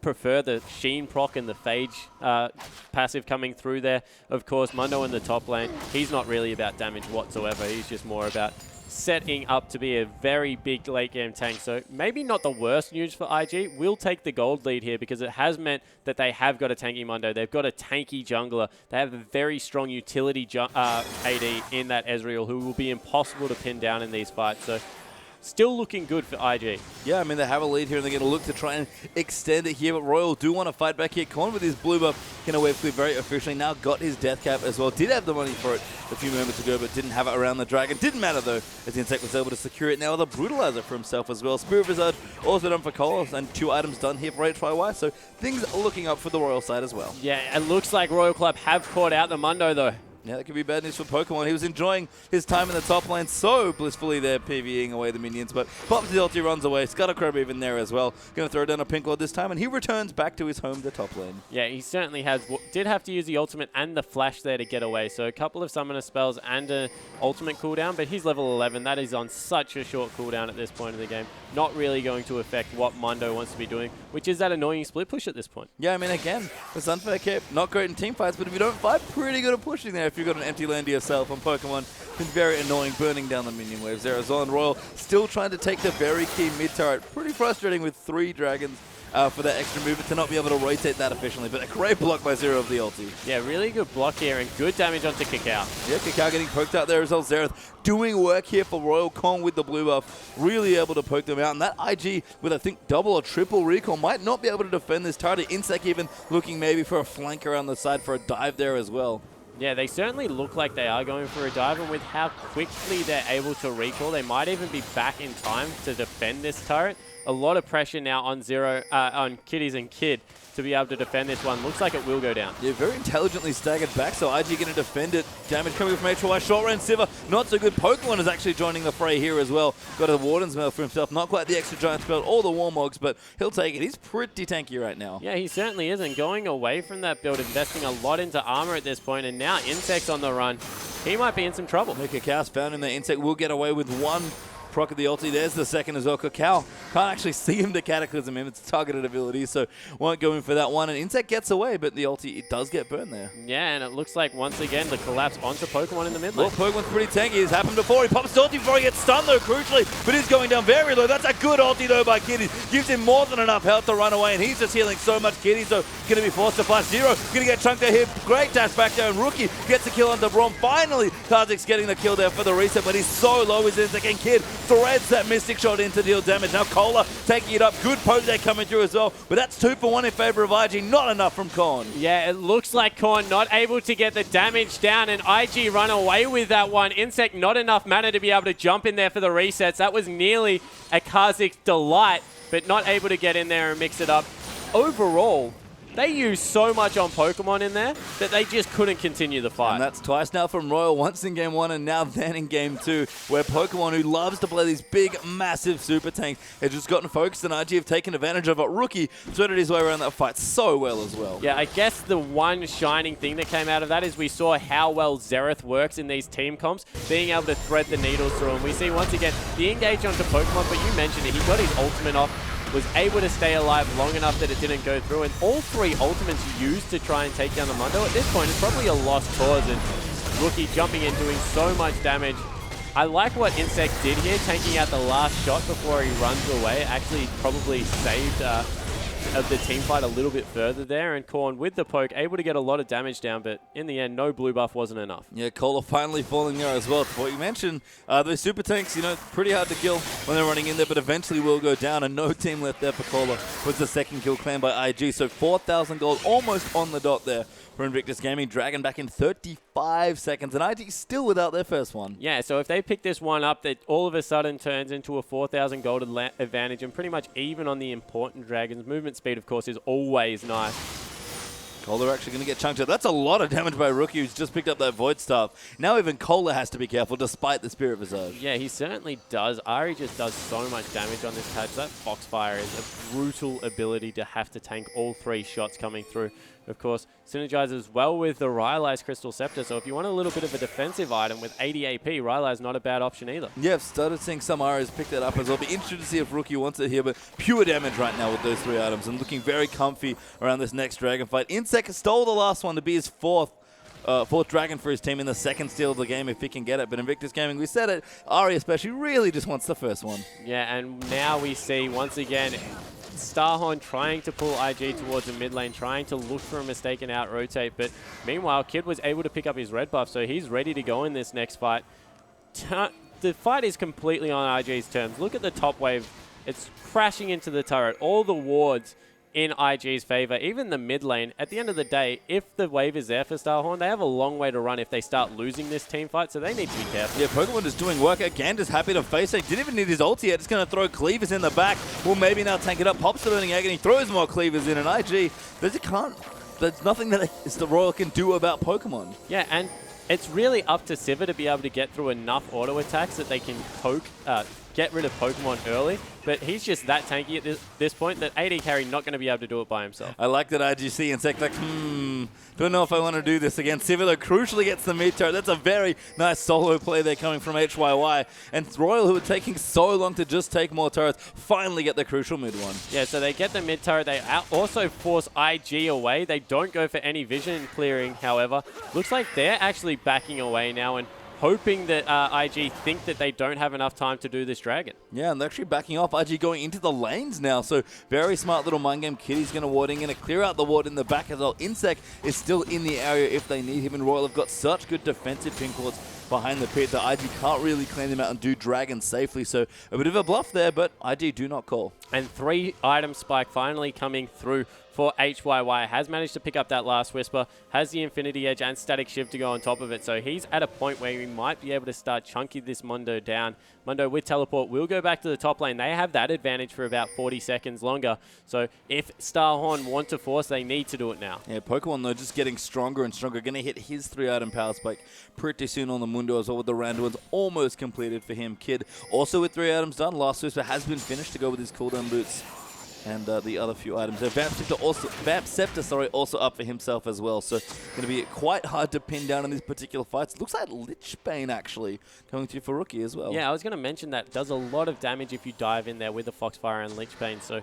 prefer the Sheen proc and the Phage passive coming through there. Of course, Mundo in the top lane, he's not really about damage whatsoever. He's just more about setting up to be a very big late game tank. So maybe not the worst news for IG. We'll take the gold lead here because it has meant that they have got a tanky Mundo. They've got a tanky jungler. They have a very strong utility AD in that Ezreal, who will be impossible to pin down in these fights. So still looking good for IG. Yeah, I mean, they have a lead here, and they're going to look to try and extend it here, but Royal do want to fight back here. Korn with his blue buff, can wave clear very officially. Now got his death cap as well. Did have the money for it a few moments ago, but didn't have it around the dragon. Didn't matter, though, as the Insect was able to secure it now with a Brutalizer for himself as well. Spirit Visage also done for Cole, and 2 items done here for HYY, so things are looking up for the Royal side as well. Yeah, it looks like Royal Club have caught out the Mundo, though. Yeah, that could be bad news for Pokemon. He was enjoying his time in the top lane so blissfully there, PvEing away the minions, but pops the ulti, runs away. Scuttercrab even there as well. Going to throw down a Pink Lord this time, and he returns back to his home, the top lane. Yeah, he certainly has. Did have to use the ultimate and the flash there to get away, so a couple of summoner spells and an ultimate cooldown, but he's level 11. That is on such a short cooldown at this point in the game. Not really going to affect what Mundo wants to be doing, which is that annoying split push at this point. Yeah, I mean, again, the Sunfire Cape, not great in team fights, but if you don't fight, pretty good at pushing there if you've got an empty land to yourself on Pokemon. Been very annoying, burning down the minion waves there as well. And Royal still trying to take the very key mid turret. Pretty frustrating with 3 dragons for that extra movement to not be able to rotate that efficiently. But a great block by Zero of the ulti. Yeah, really good block here and good damage onto Kakao. Yeah, Kakao getting poked out there as well. Zereth doing work here for Royal. Kong with the blue buff, really able to poke them out. And that IG with, I think, double or triple recall might not be able to defend this turret. Insect even looking maybe for a flank around the side for a dive there as well. Yeah, they certainly look like they are going for a dive, and with how quickly they're able to recall, they might even be back in time to defend this turret. A lot of pressure now on on Kitties and Kid to be able to defend this one. Looks like it will go down. Yeah, very intelligently staggered back, so IG going to defend it. Damage coming from HY. Short range Sivir, not so good. Pokemon is actually joining the fray here as well. Got a Warden's Mail for himself. Not quite the extra giant spell or the Warmogs, but he'll take it. He's pretty tanky right now. Yeah, he certainly is, and going away from that build, investing a lot into armor at this point, and now Insect's on the run. He might be in some trouble. Kakao's found him there. Insect will get away with one proc of the ulti. There's the second as well. Kakao can't actually see him to Cataclysm him. It's targeted ability, so won't go in for that one. And Insect gets away, but the ulti, it does get burned there. Yeah, and it looks like once again the collapse onto Pokemon in the mid lane. Well, Pokemon's pretty tanky. It's happened before. He pops the ulti before he gets stunned though, crucially, but he's going down very low. That's a good ulti though by Kitty. Gives him more than enough health to run away, and he's just healing so much Kitty, so going to be forced to flash. Zero going to get chunked out here. Great dash back there, and Rookie gets the kill on Braum. Finally, Kazik's getting the kill there for the reset, but he's so low his Insect, and Kid threads that Mystic Shot in to deal damage. Now Cola taking it up. Good poke there coming through as well, but that's 2 for 1 in favor of IG. Not enough from Korn. Yeah, it looks like Korn not able to get the damage down, and IG run away with that one. Insect not enough mana to be able to jump in there for the resets. That was nearly a Kazik's delight, but not able to get in there and mix it up. Overall, They used so much on Pokemon in there that they just couldn't continue the fight. And that's twice now from Royal, once in Game 1 and now then in Game 2, where Pokemon, who loves to play these big, massive super tanks, has just gotten focused, and IG have taken advantage of it. Rookie threaded his way around that fight so well as well. Yeah, I guess the one shining thing that came out of that is we saw how well Xerath works in these team comps, being able to thread the needles through. And we see once again the engage onto Pokemon, but you mentioned it, he got his ultimate off, was able to stay alive long enough that it didn't go through, and all three ultimates used to try and take down the Mundo. At this point, it's probably a lost cause, and Rookie jumping in, doing so much damage. I like what Insect did here, taking out the last shot before he runs away. Actually probably saved of the team fight a little bit further there, and Korn with the poke able to get a lot of damage down, but in the end no blue buff wasn't enough. Yeah, Kohler finally falling there as well. What you mentioned, those super tanks, you know, pretty hard to kill when they're running in there, but eventually will go down, and no team left there for Kohler. Was the second kill claimed by IG, so 4,000 gold almost on the dot there for Invictus Gaming. Dragon back in 35 seconds, and IG still without their first one. Yeah, so if they pick this one up, that all of a sudden turns into a 4,000 gold advantage, and pretty much even on the important Dragons. Movement speed, of course, is always nice. Kohler actually going to get chunked out. That's a lot of damage by Rookie, who's just picked up that Void Staff. Now even Kohler has to be careful, despite the Spirit Visage. Yeah, he certainly does. Ari just does so much damage on this patch. That Foxfire is a brutal ability to have to tank all three shots coming through. Of course, synergizes well with the Rylai's Crystal Scepter, so if you want a little bit of a defensive item with 80 AP, Rylai's not a bad option either. Yeah, I've started seeing some Arias pick that up as well. Be interested to see if Rookie wants it here, but pure damage right now with those three items, and looking very comfy around this next Dragon fight. Insect stole the last one to be his fourth Dragon for his team in the second steal of the game if he can get it. But Invictus Gaming, we said it, Ari especially really just wants the first one. Yeah, and now we see once again Starhorn trying to pull IG towards the mid lane, trying to look for a mistake and out-rotate, but meanwhile, Kid was able to pick up his red buff, so he's ready to go in this next fight. The fight is completely on IG's terms. Look at the top wave. It's crashing into the turret. All the wards in IG's favor, even the mid lane. At the end of the day, if the wave is there for Starhorn, they have a long way to run if they start losing this team fight, so they need to be careful. Yeah, Pokemon is doing work. Again, just happy to face it. Didn't even need his ulti yet. Just going to throw cleavers in the back. Will maybe now tank it up. Pops the Burning Agony, throws more cleavers in, and IG, there's nothing that the Royal can do about Pokemon. Yeah, and it's really up to Sivir to be able to get through enough auto attacks that they can get rid of Pokemon early, but he's just that tanky at this point that AD carry not going to be able to do it by himself. I like that IGC Insect like, don't know if I want to do this again. Sivir though crucially gets the mid turret. That's a very nice solo play there coming from HYY. And Royal, who are taking so long to just take more turrets, finally get the crucial mid one. Yeah, so they get the mid turret. They also force IG away. They don't go for any vision clearing, however. Looks like they're actually backing away now and hoping that IG think that they don't have enough time to do this Dragon. Yeah, and they're actually backing off. IG going into the lanes now, so very smart little mind game. Kitty's going to ward in, going to clear out the ward in the back as well. Insect is still in the area if they need him, and Royal have got such good defensive pin cords behind the pit that IG can't really claim them out and do Dragon safely, so a bit of a bluff there, but IG do not call. And 3 item spike finally coming through for HYY. Has managed to pick up that last Whisper, has the Infinity Edge and Static Shiv to go on top of it, so he's at a point where he might be able to start chunking this Mundo down. Mundo with Teleport will go back to the top lane. They have that advantage for about 40 seconds longer, so if Starhorn want to force, they need to do it now. Yeah, Pokemon though just getting stronger and stronger. Going to hit his 3 item power spike pretty soon on the Mundo as well, with the Randuin's almost completed for him. Kid also with 3 items done. Last Whisper has been finished to go with his cooldown boots. And the other few items. Vamp Scepter also up for himself as well. So going to be quite hard to pin down in these particular fights. Looks like Lich Bane actually coming through for Rookie as well. Yeah, I was going to mention that does a lot of damage if you dive in there with the Foxfire and Lich Bane. So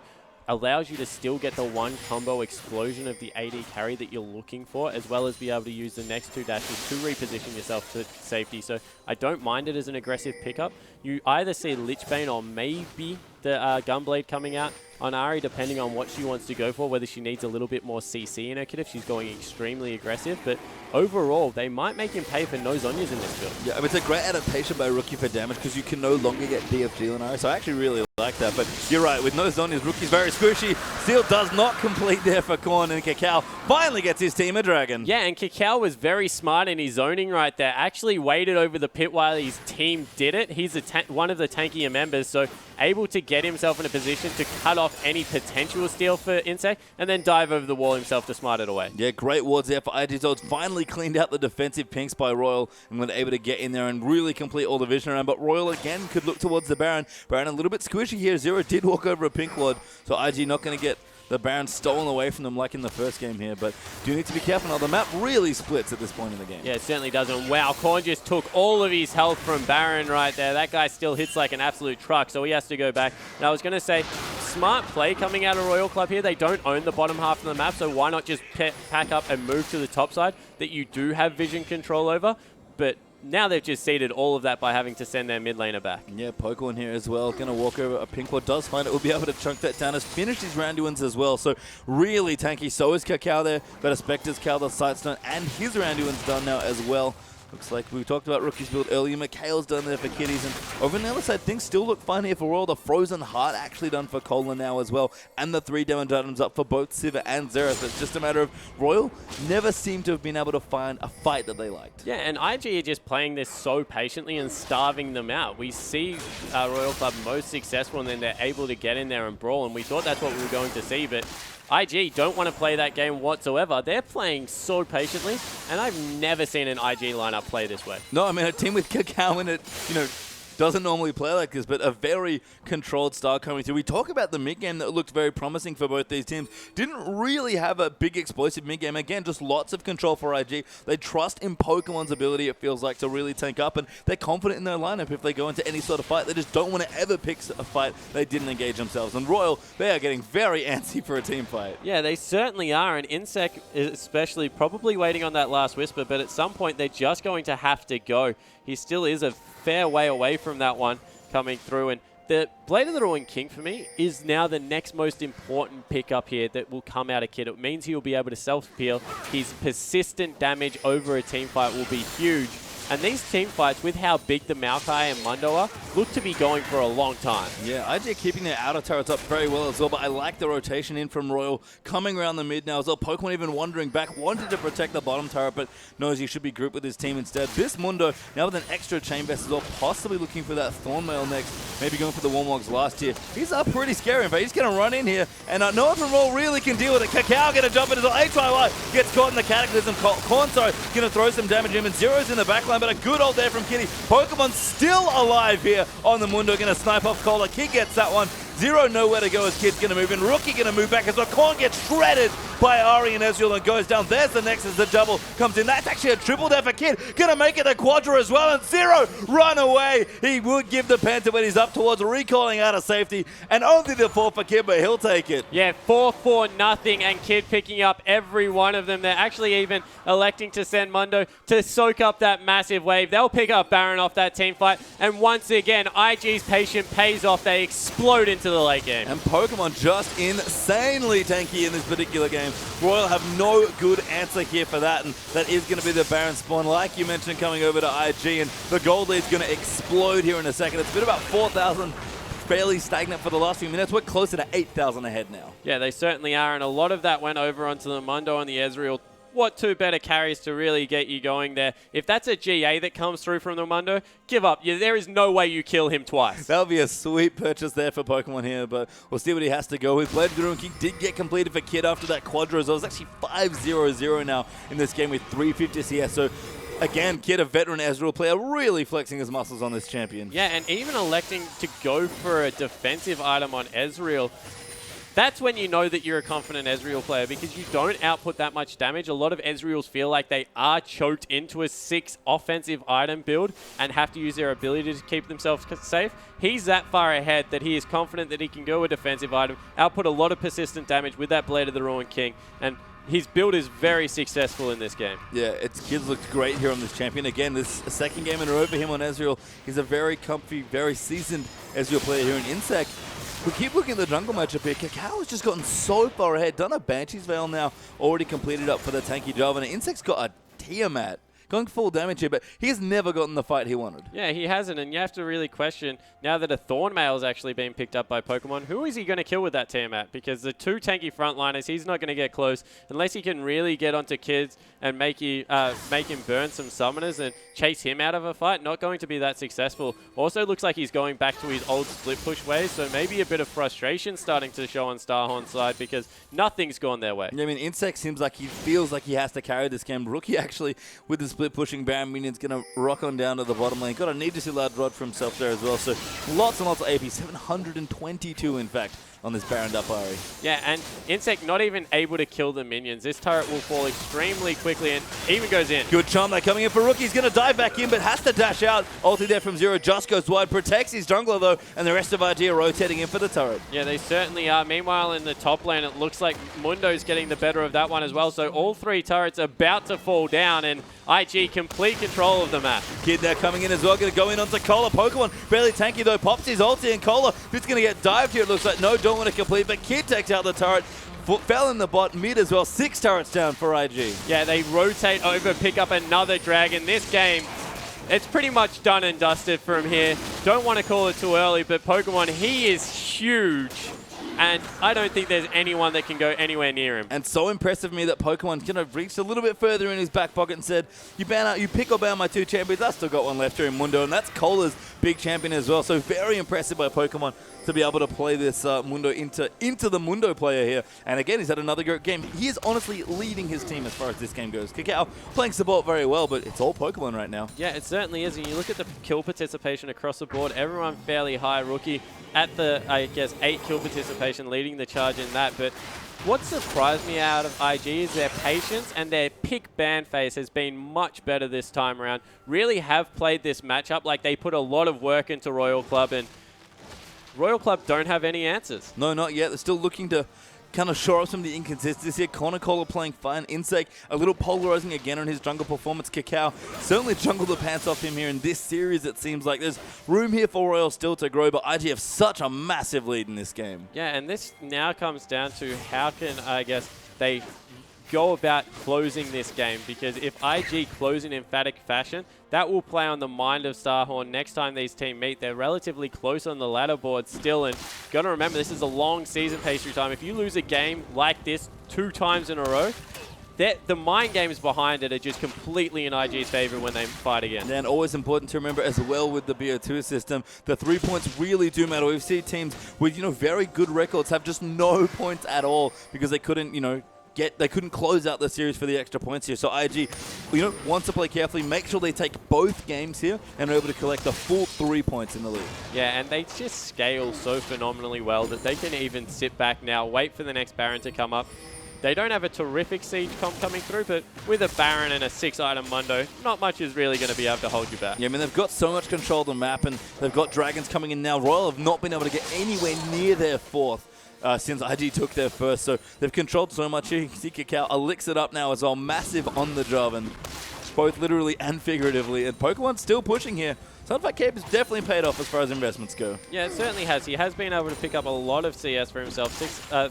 allows you to still get the one combo explosion of the AD carry that you're looking for, as well as be able to use the next 2 dashes to reposition yourself to safety. So I don't mind it as an aggressive pickup. You either see Lich Bane or maybe the Gunblade coming out on Ari, depending on what she wants to go for, whether she needs a little bit more CC in her kit if she's going extremely aggressive. But overall, they might make him pay for no Zhonya's in this build. Yeah, I mean, it's a great adaptation by Rookie for damage because you can no longer get DFG on Ari, so I actually really like that. But you're right, with no Zhonya's, Rookie's very squishy. Steel does not complete there for Korn, and Kakao finally gets his team a Dragon. Yeah, and Kakao was very smart in his zoning right there. Actually waited over the pit while his team did it. He's one of the tankier members, so able to get himself in a position to cut off any potential steal for Insect and then dive over the wall himself to smart it away. Yeah, great wards there for IG. So it's finally cleaned out the defensive pinks by Royal and was able to get in there and really complete all the vision around. But Royal again could look towards the Baron. Baron a little bit squishy here. Zero did walk over a pink ward, so IG not going to get the Baron stolen away from them like in the first game here, but do need to be careful now. The map really splits at this point in the game. Yeah, it certainly does. And wow, Korn just took all of his health from Baron right there. That guy still hits like an absolute truck, so he has to go back. And I was going to say, smart play coming out of Royal Club here. They don't own the bottom half of the map, so why not just pack up and move to the top side that you do have vision control over? But now they've just seeded all of that by having to send their mid laner back. Yeah, Pokemon here as well. Going to walk over a pink ward. Does find it. Will be able to chunk that down. Has finished his Randuins as well. So really tanky. So is Kakao there. Got a Spectre's Cal, the Sightstone, and his Randuins done now as well. Looks like we talked about Rookie's build earlier. McHale's done there for Kitties. And over on the other side, things still look fine here for Royal. The Frozen Heart actually done for Cola now as well. And the 3 damage items up for both Sivir and Xerath. It's just a matter of Royal never seem to have been able to find a fight that they liked. Yeah, and IG are just playing this so patiently and starving them out. We see Royal Club most successful and then they're able to get in there and brawl. And we thought that's what we were going to see, but IG don't want to play that game whatsoever. They're playing so patiently, and I've never seen an IG lineup play this way. No, I mean, a team with Kakao in it, doesn't normally play like this, but a very controlled style coming through. We talk about the mid-game that looked very promising for both these teams. Didn't really have a big explosive mid-game. Again, just lots of control for IG. They trust in Pokemon's ability, it feels like, to really tank up, and they're confident in their lineup if they go into any sort of fight. They just don't want to ever pick a fight they didn't engage themselves. And Royal, they are getting very antsy for a team fight. Yeah, they certainly are, and Insect especially probably waiting on that last whisper, but at some point they're just going to have to go. He still is a fair way away from that one coming through, and the Blade of the Ruined King for me is now the next most important pickup here that will come out of Kid. It means he will be able to self-peel. His persistent damage over a team fight will be huge. And these team fights, with how big the Maokai and Mundo are, look to be going for a long time. Yeah, IG keeping their outer turrets up very well as well, but I like the rotation in from Royal, coming around the mid now as well. Pokemon even wandering back, wanted to protect the bottom turret, but knows he should be grouped with his team instead. This Mundo, now with an extra Chain Vest as well, possibly looking for that Thornmail next, maybe going for the Warmogs last year. He's up pretty scary, in fact. He's going to run in here, and no one from Royal really can deal with it. Kakao going to jump in as well. HYY gets caught in the Cataclysm. Cornso going to throw some damage at him, and Zero's in the backline, but a good ult there from Kitty. Pokemon still alive here on the Mundo. Going to snipe off Cola. Kid gets that one. Zero nowhere to go as Kid's going to move in. Rookie going to move back as well. Korn gets shredded by Ari and Ezreal and goes down. There's the Nexus. The double comes in. That's actually a triple there for Kid. Going to make it a quadra as well. And Zero run away. He would give the Panther when he's up towards recalling out of safety. And only the 4 for Kid, but he'll take it. Yeah, 4-4-0 and Kid picking up every one of them. They're actually even electing to send Mundo to soak up that massive wave. They'll pick up Baron off that team fight. And once again, IG's patience pays off. They explode into the late game. And Pokemon just insanely tanky in this particular game. Royal have no good answer here for that, and that is going to be the Baron spawn, like you mentioned, coming over to IG, and the gold lead's going to explode here in a second. It's been about 4,000, fairly stagnant for the last few minutes. We're closer to 8,000 ahead now. Yeah, they certainly are, and a lot of that went over onto the Mundo and the Ezreal. What two better carries to really get you going there? If that's a GA that comes through from the Mundo, give up. There is no way you kill him twice. That'll be a sweet purchase there for Pokemon here, but we'll see what he has to go with. Blade of the Ruined King did get completed for Kid after that quadra as well. It's actually 5-0-0 now in this game with 350 CS. So again, Kid, a veteran Ezreal player, really flexing his muscles on this champion. Yeah, and even electing to go for a defensive item on Ezreal. That's when you know that you're a confident Ezreal player, because you don't output that much damage. A lot of Ezreals feel like they are choked into a 6 offensive item build and have to use their ability to keep themselves safe. He's that far ahead that he is confident that he can go a defensive item, output a lot of persistent damage with that Blade of the Ruined King, and his build is very successful in this game. Yeah, Kid's looked great here on this champion. Again, this second game in a row for him on Ezreal. He's a very comfy, very seasoned Ezreal player here in Insect. We keep looking at the jungle matchup here. Kakao has just gotten so far ahead. Done a Banshee's Veil now, already completed up for the tanky job. And Insect's got a Tiamat going full damage here, but he's never gotten the fight he wanted. Yeah, he hasn't, and you have to really question, now that a Thornmail is actually being picked up by Pokemon, who is he going to kill with that Tiamat? Because the two tanky frontliners, he's not going to get close unless he can really get onto kids and make him burn some summoners and chase him out of a fight. Not going to be that successful. Also looks like he's going back to his old split push ways, so maybe a bit of frustration starting to show on Starhorn's side because nothing's gone their way. Yeah, I mean, Insect seems like he feels like he has to carry this game. Rookie actually, with the split pushing Baron minions, going to rock on down to the bottom lane. Got a need to see loud rod for himself there as well. So lots and lots of AP, 722 in fact, on this Baron Dapari. Yeah, and Insect not even able to kill the minions. This turret will fall extremely quickly and even goes in. Good charm there coming in for Rookie. He's going to dive back in, but has to dash out. Ulti there from Zero, just goes wide. Protects his jungler, though, and the rest of IG are rotating in for the turret. Yeah, they certainly are. Meanwhile, in the top lane, it looks like Mundo's getting the better of that one as well. So all three turrets about to fall down, and IG complete control of the map. Kid there coming in as well. Going to go in onto Cola. Pokemon barely tanky, though. Pops his ulti, and Cola, who's going to get dived here. It looks like no, don't want to complete, but Kid takes out the turret. Fell in the bot mid as well. 6 turrets down for IG. Yeah, they rotate over, pick up another dragon. This game, it's pretty much done and dusted from here. Don't want to call it too early, but Pokemon, he is huge. And I don't think there's anyone that can go anywhere near him. And so impressive to me that Pokemon kind of reached a little bit further in his back pocket and said, you pick or ban my 2 champions. I've still got one left here in Mundo, and that's Cola's big champion as well. So very impressive by Pokemon to be able to play this Mundo into the Mundo player here. And again, he's had another great game. He is honestly leading his team as far as this game goes. Kakao playing support very well, but it's all Pokemon right now. Yeah, it certainly is. And you look at the kill participation across the board, everyone fairly high. Rookie at the, I guess, 8 kill participation, leading the charge in that. But what surprised me out of IG is their patience, and their pick ban phase has been much better this time around. Really have played this matchup like they put a lot of work into Royal Club, and Royal Club don't have any answers. No, not yet. They're still looking to kind of shore up some of the inconsistencies here. Connor Cola playing fine. Insect a little polarizing again on his jungle performance. Kakao certainly jungled the pants off him here in this series. It seems like there's room here for Royal still to grow, but IG have such a massive lead in this game. Yeah, and this now comes down to how can, I guess, they go about closing this game, because if IG close in emphatic fashion, that will play on the mind of Starhorn next time these teams meet. They're relatively close on the ladder board still, and got to remember, this is a long season pastry time. If you lose a game like this 2 times in a row, the mind games behind it are just completely in IG's favor when they fight again. And always important to remember as well with the BO2 system, the 3 points really do matter. We've seen teams with, very good records have just no points at all because they couldn't, they couldn't close out the series for the extra points here. So IG, wants to play carefully, make sure they take both games here and are able to collect the full 3 points in the lead. Yeah, and they just scale so phenomenally well that they can even sit back now, wait for the next Baron to come up. They don't have a terrific siege comp coming through, but with a Baron and a 6-item Mundo, not much is really going to be able to hold you back. Yeah, I mean, they've got so much control of the map, and they've got dragons coming in now. Royal have not been able to get anywhere near their 4th. Since IG took their first, so they've controlled so much here. You can see Kakao licks it up now as well, massive on the job, and both literally and figuratively, and Pokemon's still pushing here. Sunfight Cape has definitely paid off as far as investments go. Yeah, it certainly has. He has been able to pick up a lot of CS for himself,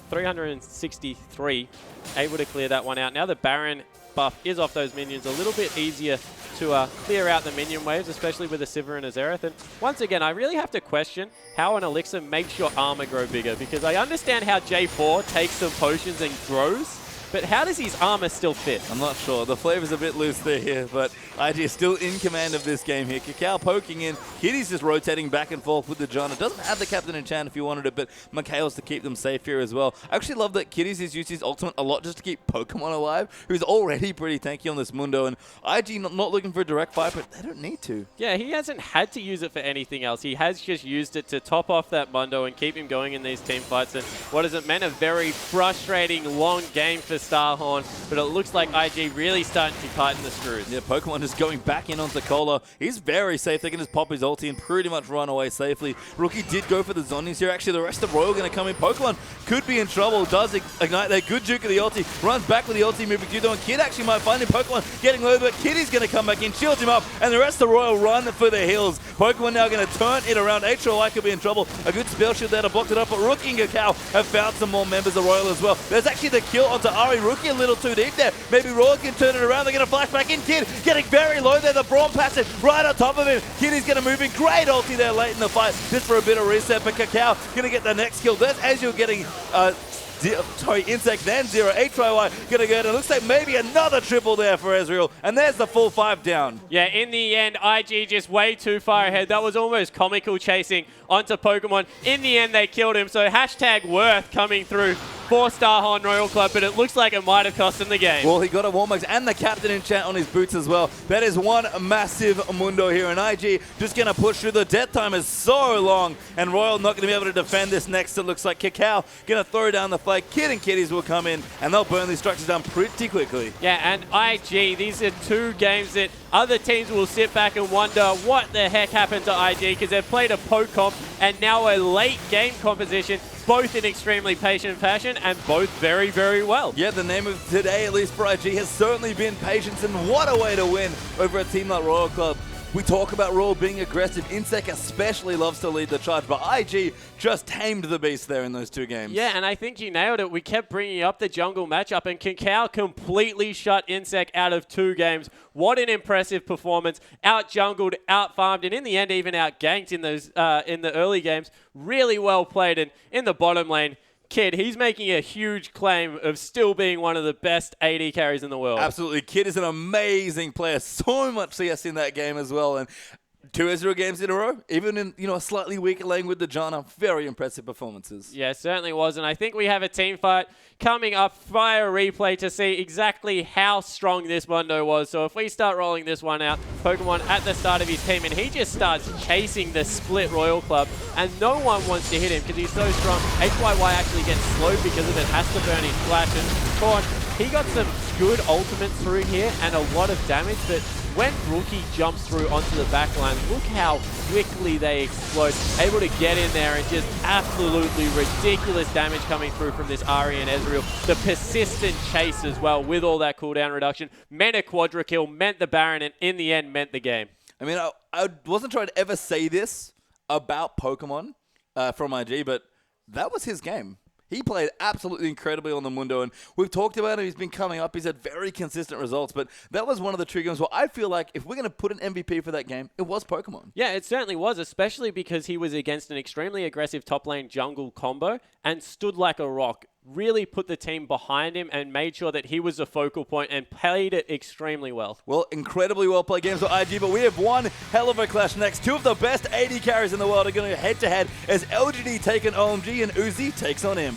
363, able to clear that one out. Now the Baron buff is off those minions, a little bit easier to clear out the minion waves, especially with a Sivir and a Xerath. And once again, I really have to question how an Elixir makes your armor grow bigger, because I understand how J4 takes some potions and grows, but how does his armor still fit? I'm not sure. The flavor's a bit loose there here, but IG is still in command of this game here. Kakao poking in. Kitty's just rotating back and forth with the John. It doesn't have the Captain Enchant if you wanted it, but Mikhail's to keep them safe here as well. I actually love that Kitty's has used his ultimate a lot just to keep Pokemon alive, who's already pretty tanky on this Mundo, and IG not looking for a direct fight, but they don't need to. Yeah, he hasn't had to use it for anything else. He has just used it to top off that Mundo and keep him going in these team fights. And what has it meant? A very frustrating long game for Starhorn, but it looks like IG really starting to tighten the screws. Yeah, Pokemon just going back in onto Cola. He's very safe. They can just pop his ulti and pretty much run away safely. Rookie did go for the zombies here. Actually, the rest of Royal going to come in. Pokemon could be in trouble. Does ignite there. Good juke of the ulti. Runs back with the ulti moving Kudo, and Kid actually might find him. Pokemon getting low, but Kitty's going to come back in, shields him up, and the rest of Royal run for their heals. Pokemon now going to turn it around. HRY could be in trouble. A good spell shield there to block it up, but Rookie and Kakao have found some more members of Royal as well. There's actually the kill onto Ari Rookie a little too deep there. Maybe Royal can turn it around. They're going to flash back in. Kid getting very low there. The Brawn passive right on top of him. Kid is going to move in. Great ulti there late in the fight just for a bit of reset. But Cacao going to get the next kill. That's as you're getting... Insect, then 0. HYY going to go, and it looks like maybe another triple there for Ezreal. And there's the full 5 down. Yeah, in the end, IG just way too far ahead. That was almost comical chasing onto Pokemon. In the end, they killed him. So hashtag worth coming through for Starhorn Royal Club, but it looks like it might have cost him the game. Well, he got a Warmax and the captain enchant on his boots as well. That is one massive mundo here, and IG just going to push through. The death time is so long, and Royal not going to be able to defend this next. It looks like Cacao going to throw down the flag. Kid and Kitties will come in, and they'll burn these structures down pretty quickly. Yeah, and IG, these are 2 games that other teams will sit back and wonder what the heck happened to IG, because they've played a poke comp and now a late game composition, both in extremely patient fashion and both very, very well. Yeah, the name of today, at least for IG, has certainly been patience, and what a way to win over a team like Royal Club. We talk about Royal being aggressive. Insec especially loves to lead the charge, but IG just tamed the beast there in those 2 games. Yeah, and I think you nailed it. We kept bringing up the jungle matchup, and Cacao completely shut Insec out of 2 games. What an impressive performance. Out-jungled, out-farmed, and in the end, even out-ganked in those in the early games. Really well played, and in the bottom lane, Kid, he's making a huge claim of still being one of the best AD carries in the world. Absolutely. Kid is an amazing player. So much CS in that game as well. And 2 Ezreal games in a row, even in a slightly weaker lane with the Janna. Very impressive performances. Yeah, certainly was. And I think we have a team fight coming up via replay to see exactly how strong this Mundo was. So if we start rolling this one out, Pokemon at the start of his team, and he just starts chasing the split Royal Club, and no one wants to hit him because he's so strong. HYY actually gets slowed because of it, has to burn his flash. And Corn, he got some good ultimates through here and a lot of damage, but when Rookie jumps through onto the backline, look how quickly they explode. Able to get in there and just absolutely ridiculous damage coming through from this Ari and Ezreal. The persistent chase as well with all that cooldown reduction meant a quadra kill, meant the Baron, and in the end meant the game. I mean, I wasn't trying to ever say this about Pokemon from IG, but that was his game. He played absolutely incredibly on the Mundo, and we've talked about him. He's been coming up. He's had very consistent results, but that was one of the 2 games where I feel like if we're going to put an MVP for that game, it was Pokemon. Yeah, it certainly was, especially because he was against an extremely aggressive top lane jungle combo and stood like a rock. Really put the team behind him and made sure that he was a focal point and played it extremely well. Well, incredibly well played games for IG, but we have one hell of a clash next. 2 of the best AD carries in the world are going to head-to-head as LGD take on OMG and Uzi takes on him.